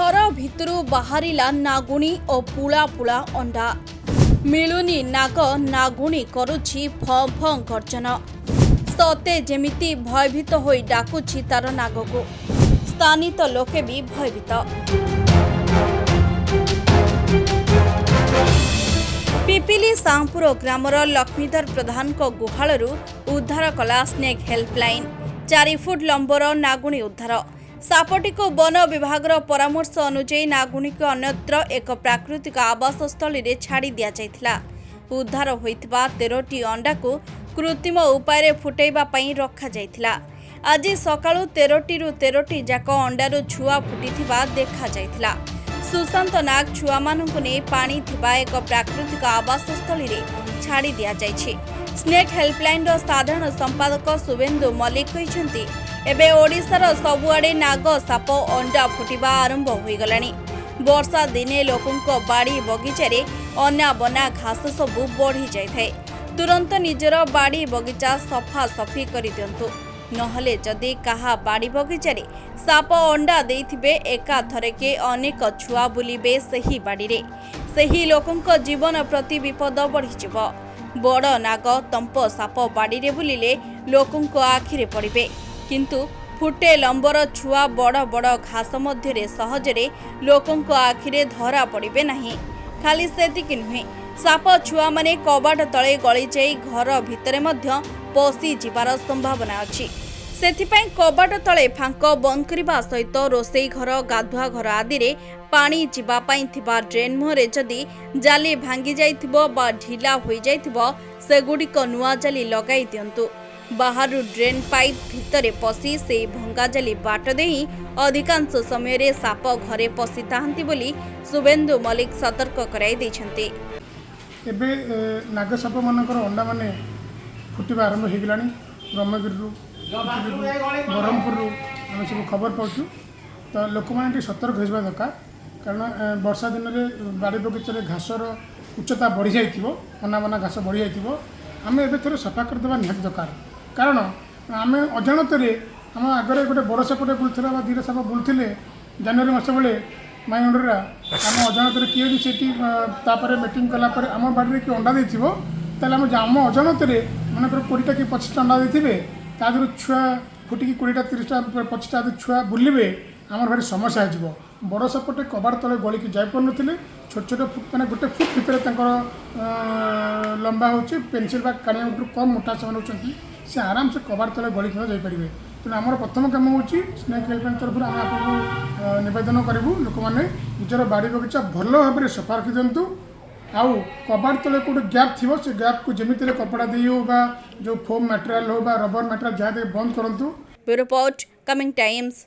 घर भितरु बाहरिला नागुणी और पुला पुला अंडा मिलुनी नाग नागुणी करुछि फं फं गर्जन सते जेमिति भयभीत होई डाकुछि तार नागको स्थानीय लोके भी भयभीत। पिपिली सांपुर ग्रामर लक्ष्मीधर प्रधान को गुहालरू उद्धार कला स्नेक हेल्पलाइन 4 फुट लंबर नागुणी उद्धार सापटी को वन विभाग परामर्श अनुଯାୟୀ नागुणी को अन्यत्र एक प्राकृतिक आवास स्थल में छाड़ी दिया जायथिला। उद्धार होइथिबा 13टी अंडा को कृत्रिम उपाय फुटाइबा पई रखा जायथिला। आज सकाळु 13टी रु 13टी जाक अंडारू छुआ फुटिथिबा देखा जायथिला। सुशांत नाग छुआ मानकु ने पानी थिबा एक प्राकृतिक आवास स्थल में छाड़ी दिया जायछि। स्नेक हेल्पलाइन साधारण संपादक शुभेन्दु मल्लिक कहिसंती एबे ओडिशार सबुआडे नाग साप अंडा फुटिबा आरंभ होई गलानी। वर्षा दिने लोकंको बाड़ी बगीचारे अना बना घास सबु बढ़ी जाए तुरंत निजर बाड़ी बगीचा सफा सफी कर दियंतु नहले जदि कहा बाड़ी बगीचारे साप अंडा देइथिबे एका थरेके अनेक छुआ बुलिबे सही बाड़ी रे सही लोकंको जीवन प्रति विपद बढ़िजिब। बड़ नाग तंप साप बाड़ी रे बुलिले लोकंको आखिरे पड़िबे किंतु फुटे लंबर छुआ बड़ बड़ घास मध्य सहजरे लोकंको आखिरे धरा पड़िबे नहीं। खाली सेतिकी नुहे साप छुआ माने कबाट तले गली जाई घर भितरे मध्य पसी जिबार संभावना अछि। सेथिपाई कबाट तले फांक बंद करने सहित रोसई घर गाधुआ घर आदि रे पानी जिबा पाई थिबा ड्रेन मुहरे जदि जाली भांगी जाइथिबो बा ढिला होई जाइथिबो सेगुडिक नुआ जाली लगाई दियंतु। बाहरु ड्रेन पाइप भितरे पसी से भंगा जाली बाट देही अधिकांश समय रे साप घरे पसी ताहंती बोली शुभेन्दु मल्लिक सतर्क कराई दैछंती। एबे नाग साप मानकर अंडा माने फुटिबा आरंभ हो गलानी। ब्रह्मगिरी ब्रह्मपुर आम सब खबर पाचु तो लोक मैंने सतर्क होगा दरकार कारण वर्षा दिन में बाड़ी बगीचे घासर उच्चता बढ़ी जाइए अनाबना घास बढ़ी जाइए आम ए थोड़े सफा करदे निहत दरकार कारण आम अजाणत आम आगे गोटे बड़ सापटे बुलूला धीरे साप बुलूले जनवरी मस बेले माइंडरा आम अजाणत किए सीटी मीटिंग कलापर आम बाड़ी किए अंडा देते आम अजाणत मनकर 20टा कि 25टा अंडा देते तादर छुआ फुटिकी 20टा 30टा 25टा छुआ बुलवे आमर भारी समस्या हो बड़ सापटे कबाड़ तले गलिकी जापर ना छोट छोट फुट मैंने गोटे फुट भितर लंबा हो पेनसिल काढ़िया कम मोटा से आराम से कबाड़ तले गलिक जापर तेना आम प्रथम कम हो स्नेक हेल्पलाइन तरफ आम आपको नवेदन करूँ लोक मैंने निजर बाड़ी बगीचा भल भाव में सफा रखी दिंतु आउ कबाड़ तले गोटे गैप थी से गैप को जमीती कपड़ा दे हो जो फोम मटेरियल हो रबर मटेरियल जहाँ बंद करूँ। Report coming times.